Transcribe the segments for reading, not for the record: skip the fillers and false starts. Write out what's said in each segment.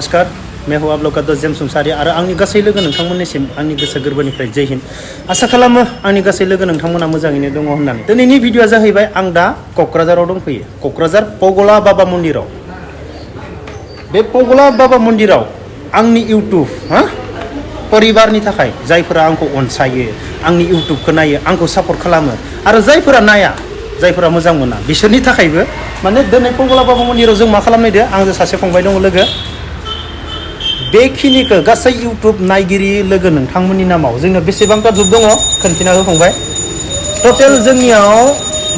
नमस्कार मैं हूं आप लोग का दोस्त जेम्स मुसाहारि आरो आंनि गासै लोगो नोंथांमोननिसिम आंनि गोसो गोरबोनिफ्राय जय हिन्द आसा खालामो आंनि गासै लोगो नोंथांमोना मोजाङैनो दङ होननानै दिनैनि भिडिअआ जाहैबाय आं दा क'क्राझाराव दंफैयो क'क्राझार पगला बाबा मन्दिराव बे पगला बाबा मन्दिराव आंनि इउटुब परिबारनि थाखाय जायफोरा आंखौ अनसायो आंनि इउटुबखौ नायो आंखौ सापर्ट खालामो आरो जायफोरा नाया जायफोरा मोजां मोना बिसोरनि थाखायबो माने दिनै पगला बाबा मन्दिराव जों मा खालामनायदो आंजों सासे फंबाय दङ लोगो बेखिनिखौ गासै इउटुब नायगिरि लोगो नोंथांमोननि नामाव जोंनाव बेसेबांथा धुप दङ खोन्थिना हो फंबाय टटेल जोंनियाव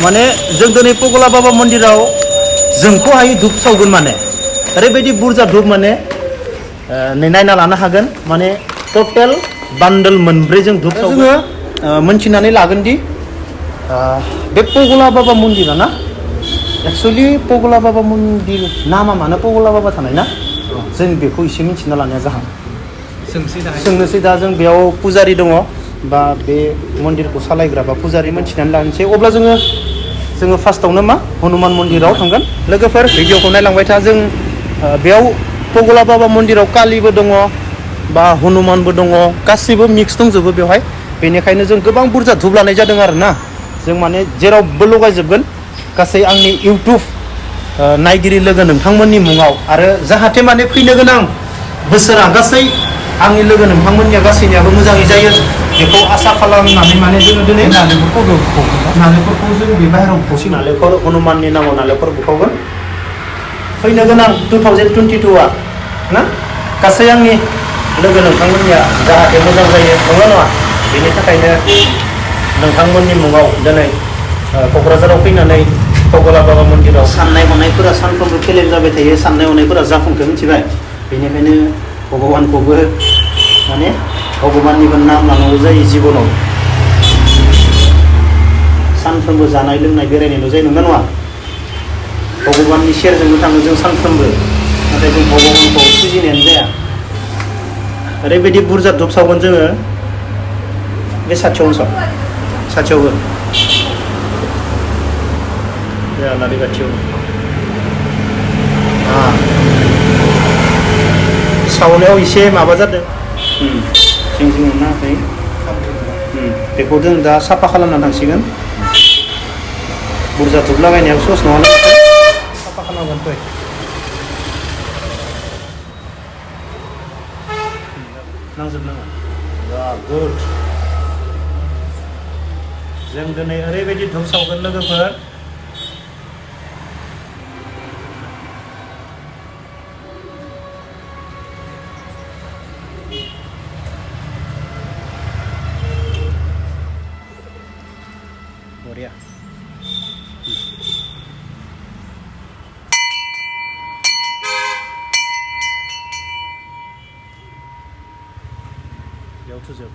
माने जों दिनै पगला बाबा मन्दिराव जोंखौ हायो धुप सावगोन माने ओरैबायदि बुरजा धुप माने नै नायना लानो हागोन माने टटेल बान्डल मोनब्रै जों धुप सावगोन जोङो मोनथिनानै लागोन दि बे पगला बाबा मन्दिरा ना एक्सुवेलि पगला बाबा मन्दिर नामा मानो पगला बाबा थानाय ना जों बेखौ एसे मिन्थिना लानाया गाहाम सोंनोसै दा जों बेयाव पुजारी दङ बा बे मन्दिरखौ सालायग्रा बा पुजारी मोनथिनानै लानोसै अब्ला जोङो फार्स्टआवनो मा हनुमान मन्दिराव थांगोन लोगोफोर भिडिअखौ नायलांबाय था जों बेयाव पगला बाबा मन्दिराव कालिबो दङ बा हनुमानबो दङ गासिबो मिक्स दंजोबो बेवहाय बेनिखायनो जों गोबां बुरजा धुप लानाय जादों आरो ना जों माने जेरावबो लगायजोबगोन गासै आंनि इउटुब नायगिरि लोगो नोंथांमोननि मुङाव आरो जाहाथे माने फैनो गोनां बोसोरा गासै आंनि लोगो नोंथांमोननिया गासैनियाबो मोजाङै जायो बेखौ आसा खालामनानै माने जोङो दिनै नालेंखरखौ जों बे बाहेराव बुखावसै नालेंखर हनुमाननि नामाव नालेंखर बुखावगोन फैनो गोनां 2022आ ना गासै आंनि लोगो नोंथांमोननिया जाहाथे मोजां जायो नंगौ नङा बेनि थाखायनो नोंथांमोननि मुङाव दिनै क'क्राझाराव फैनानै पगला बाबा मन्दिराव साननाय हनायफोरा सानफ्रोमबो फेलें जाबाय थायो साननाय हनायफोरा जाफुंखो मिथिबाय बेनिखायनो भगबानखौबो माने भगबाननिबो नाम लानांगौ जायो जिबनाव सानफ्रोमबो जानाय लोंनाय बेरायनायल' जायो नंगौ नङा भगबाननि सेरजोंबो थाङो जों सानफ्रोमबो नाथाय जों भगबानखौ फुजिनायानो जाया ओरैबायदि बुरजा धुप सावगोन जोङो बे साथियावबो आलारि बाथियाव सावनायाव एसे माबा जादों जिं मोनाखै बेखौ जों दा साफा खालामना थांसिगोन बुरजा धुप लागायनायाव सस नङा साफा खालामगोन फै नांजोबनाङा गुड जों दिनै ओरैबायदि धुप सावगोन लोगोफोर बरिया बेयाव थुजोब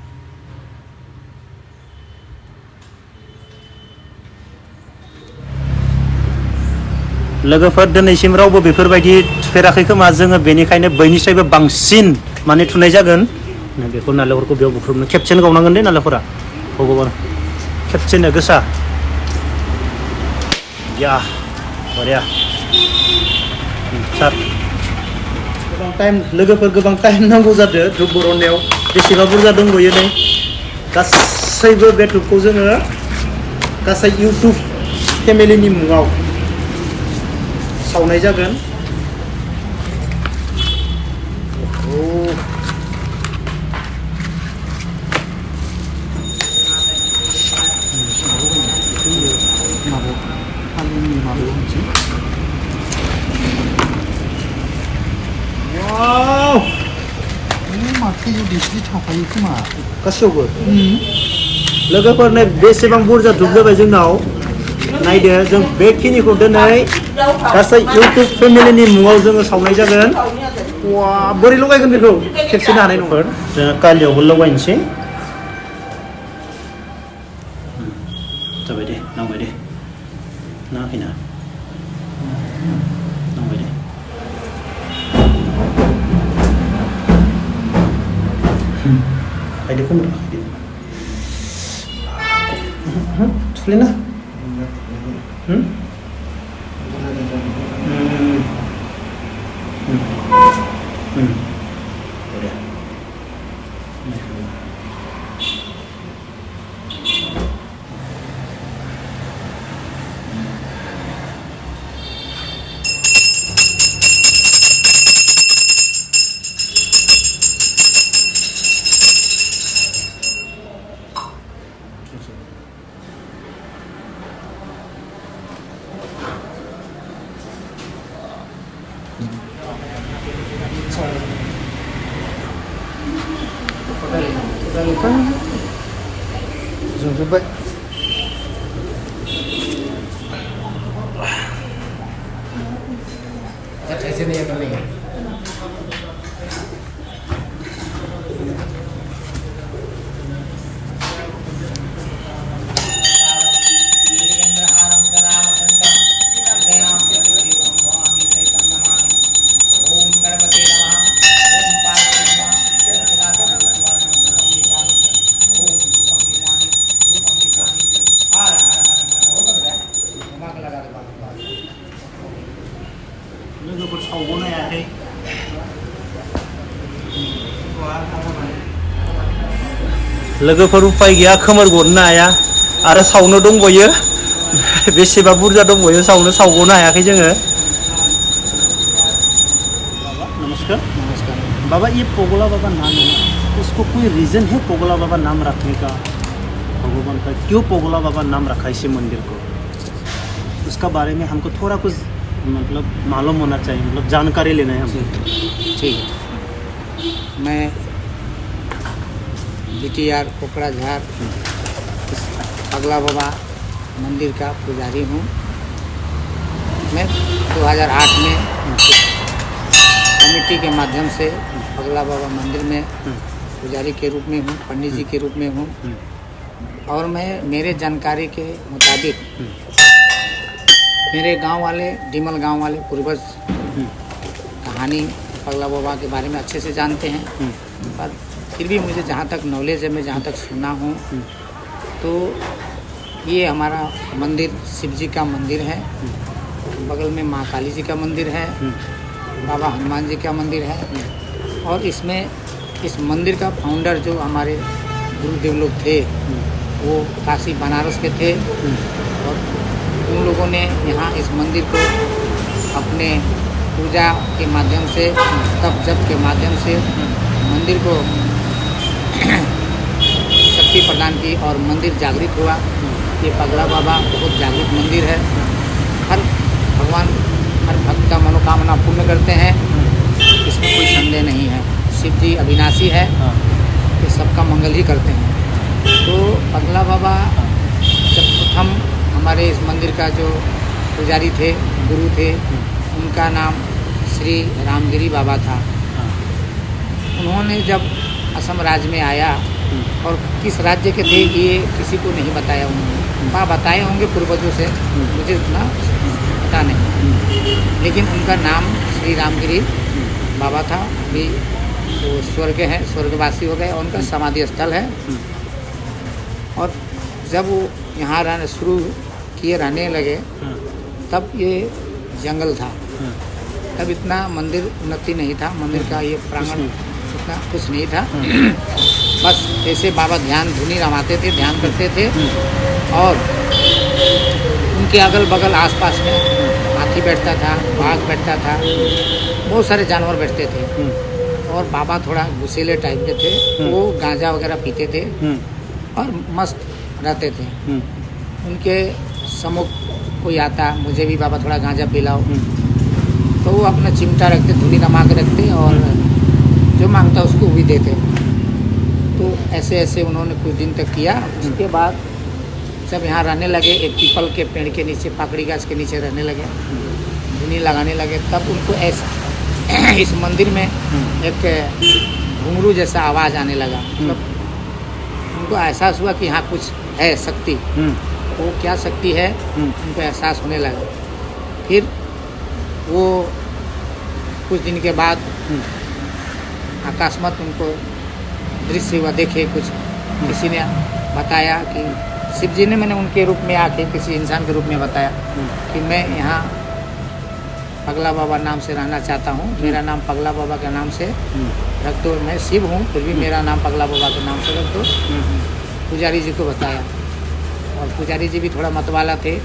लोगोफोर दिनैसिम रावबो बेफोरबायदि थुफेराखै खोमा जोङो बेनिखायनो बयनिफ्रायबो बांसिन माने थुनाय जागोन बेखौ नालेंखरखौ बेयाव बुख्रुबनो खेबसेनो गावनांगोन दे नालेंखरा भगबान खेबसेनो गोसा या बरिया सार गोबां टाइम लोगोफोर गोबां टाइम नांगौ जादों धुप बरननायाव बेसेबा बुरजा दंबोयो नै गासैबो बे धुपखौ जोङो गासै इउटुब फेमिलिनि मुङाव सावनाय जागोन गासैयावबो लोगोफोर नै बेसेबां बुरजा धुप जाबाय जोंनाव नायदो जों बेखिनिखौ दिनै गासै इउटुब फेमिलिनि मुङाव जोङो सावनाय जागोन वा बोरै लगायगोन बेखौ खेबसेनो हानाय नङा जोङो कालियावबो लगायनोसै जाबाय दे नांबाय दे नाङाखैना नांबाय दे आइदि खोमोर थुलेना जोंजोब्बाय लोगोफोर सावग'नो हायाखै लोगोफोर उपाय गैया खोमोर गनो हाया आरो सावनो दंबयो बेसेबा बुरजा दंबयो सावग'नो हायाखै जोङो बाबा नमस्कार नमस्कार। बाबा ये पोगला बाबा नाम है उसको कोई रीज़न है पोगला बाबा नाम रखने का भगवान का क्यों पोगला बाबा नाम रखा इसी मंदिर को उसका बारे में हमको थोड़ा कुछ मतलब मालूम होना चाहिए मतलब जानकारी लेना है हमको ठीक है। मैं BTR कोकड़ाझार पगला बाबा मंदिर का पुजारी हूँ। मैं 2008 में कमेटी के माध्यम से पगला बाबा मंदिर में पुजारी के रूप में हूँ, पंडित जी के रूप में हूँ। और मैं मेरे जानकारी के मुताबिक मेरे गांव वाले डिमल गांव वाले पूर्वज कहानी पगला बाबा के बारे में अच्छे से जानते हैं, पर फिर भी मुझे जहाँ तक नॉलेज है, मैं जहाँ तक सुना हूँ, तो ये हमारा मंदिर शिव जी का मंदिर है, बगल में माँ काली जी का मंदिर है, बाबा हनुमान जी का मंदिर है। और इसमें इस मंदिर का फाउंडर जो हमारे गुरुदेव लोग थे वो काशी बनारस के थे, और उन लोगों ने यहाँ इस मंदिर को अपने पूजा के माध्यम से, तप जप के माध्यम से मंदिर को शक्ति प्रदान की और मंदिर जागृत हुआ। ये पगला बाबा बहुत जागृत मंदिर है। हर भगवान हर भक्त का मनोकामना पूर्ण करते हैं, इसमें कोई संदेह नहीं है। शिव जी अविनाशी है, ये सबका मंगल ही करते हैं। तो पगला बाबा जब प्रथम हमारे इस मंदिर का जो पुजारी थे, गुरु थे, उनका नाम श्री रामगिरी बाबा था। उन्होंने जब असम राज्य में आया, और किस राज्य के थे ये किसी को नहीं बताया उन्होंने, बताए होंगे पूर्वजों से, मुझे उतना पता नहीं, लेकिन उनका नाम श्री रामगिरी बाबा था। अभी वो स्वर्ग है, स्वर्गवासी हो गए, और उनका समाधि स्थल है। और जब वो यहाँ रहने शुरू किए रहने लगे, तब ये जंगल था, तब इतना मंदिर उन्नति नहीं था, मंदिर का ये प्रांगण इतना कुछ नहीं था। बस ऐसे बाबा ध्यान धुनी रमाते थे, ध्यान करते थे, और उनके अगल बगल आसपास में हाथी बैठता था, बाघ बैठता था, बहुत सारे जानवर बैठते थे। और बाबा थोड़ा गुस्सेले टाइप के थे, वो गांजा वगैरह पीते थे और मस्त रहते थे। उनके सम्मुख कोई आता, मुझे भी बाबा थोड़ा गांजा पिलाओ, तो वो अपना चिमटा रखते, धुनी रमा के रखते, और जो मांगता उसको भी देते। तो ऐसे ऐसे उन्होंने कुछ दिन तक किया। उसके बाद जब यहाँ रहने लगे, एक पीपल के पेड़ के नीचे, पाकड़ी गाछ के नीचे रहने लगे, धुनी लगाने लगे, तब उनको ऐसा इस मंदिर में एक घुंघरू जैसा आवाज़ आने लगा। मतलब उनको एहसास हुआ कि यहाँ कुछ है शक्ति। वो क्या शक्ति है उनको एहसास होने लगा। फिर वो कुछ दिन के बाद अकस्मात उनको दृश्य हुआ, देखे कुछ, किसी ने बताया कि शिव जी ने मैंने उनके रूप में आके किसी इंसान के रूप में बताया कि मैं यहाँ पगला बाबा नाम से रहना चाहता हूँ, मेरा नाम पगला बाबा के नाम से रख दो। मैं शिव हूँ, फिर भी मेरा नाम पगला बाबा के नाम से रख दो। पुजारी जी को बताया, और पुजारी जी भी थोड़ा मतवाला थे,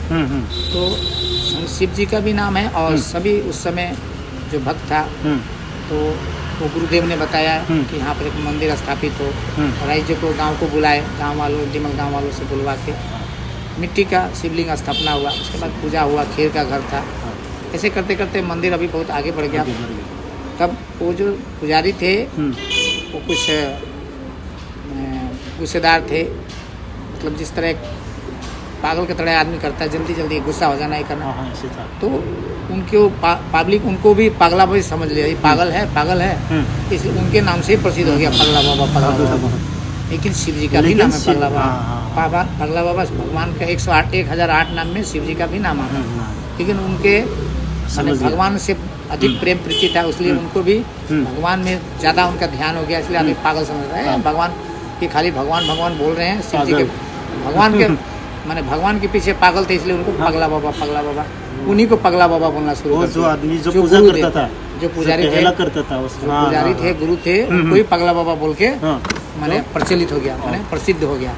तो शिव जी का भी नाम है। और सभी उस समय जो भक्त था, तो वो गुरुदेव ने बताया कि यहाँ पर एक मंदिर स्थापित हो। राज्य को, गांव को बुलाए, गांव वालों, डिमल गांव वालों से बुलवा के मिट्टी का शिवलिंग स्थापना हुआ। उसके बाद पूजा हुआ, खीर का घर था। ऐसे करते करते मंदिर अभी बहुत आगे बढ़ गया। तब वो जो पुजारी थे हम्म, वो कुछ गुस्सेदार थे, मतलब जिस तरह एक पागल के तरह आदमी करता है, जल्दी जल्दी गुस्सा हो जाना, ये करना। हाँ हाँ ऐसे था। तो उनको पब्लिक उनको भी पागला भाई समझ लिया, ये पागल है, इसलिए उनके नाम से ही प्रसिद्ध हो गया पगला बाबा। लेकिन शिव जी का भी नाम है पगला बाबा। पगला बाबा भगवान का 1008 नाम में शिव जी का भी नाम आता है, लेकिन उनके माने भगवान से अधिक प्रेम प्रीति था, इसलिए उनको भी भगवान में ज़्यादा उनका ध्यान हो गया, इसलिए आदमी पागल समझ रहा है। भगवान की खाली भगवान बोल रहे हैं, शिव जी के भगवान के माने भगवान के पीछे पागल थे, इसलिए उनको पगला बाबा उन्हीं को पगला बाबा बोलना शुरू कर जो दिया। आदमी जो पूजा करता था, जो पुजारी थे, करता था, पुजारी थे, गुरु थे, उनको ही पगला बाबा बोल के माने प्रचलित हो गया, माने प्रसिद्ध हो गया।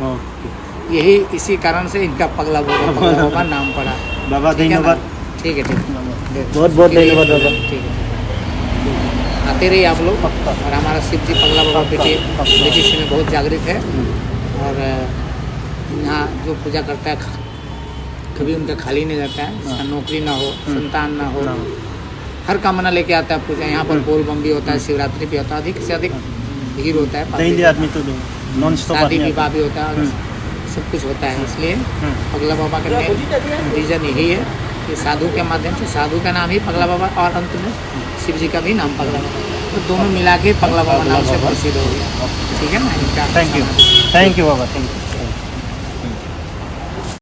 यही इसी कारण से इनका पगला बाबा नाम पड़ा। बाबा धन्यवाद। ठीक है, बहुत बहुत धन्यवाद बाबा। ठीक है, आते रहिए आप लोग। और हमारा शिव जी पगला बाबा बेटी में बहुत जागृत है, और यहाँ जो पूजा करता है कभी उनका खाली नहीं रहता है, जिसका नौकरी ना हो, संतान ना हो, हर कामना लेके आता है पूजा। यहाँ पर बोल बम भी होता है, शिवरात्रि भी होता है, अधिक से अधिक भीड़ होता है, आदमी तो नॉन स्टॉप शादी विवाह भी होता है, सब कुछ होता है। इसलिए पगला बाबा का रीजन यही है कि साधु के माध्यम से, साधु का नाम ही पगला बाबा, और अंत में शिव जी का भी नाम पगला बाबा, तो दोनों मिला के पगला बाबा नाम से प्रसिद्ध हो गया। ठीक है ना? Thank you Baba, thank you.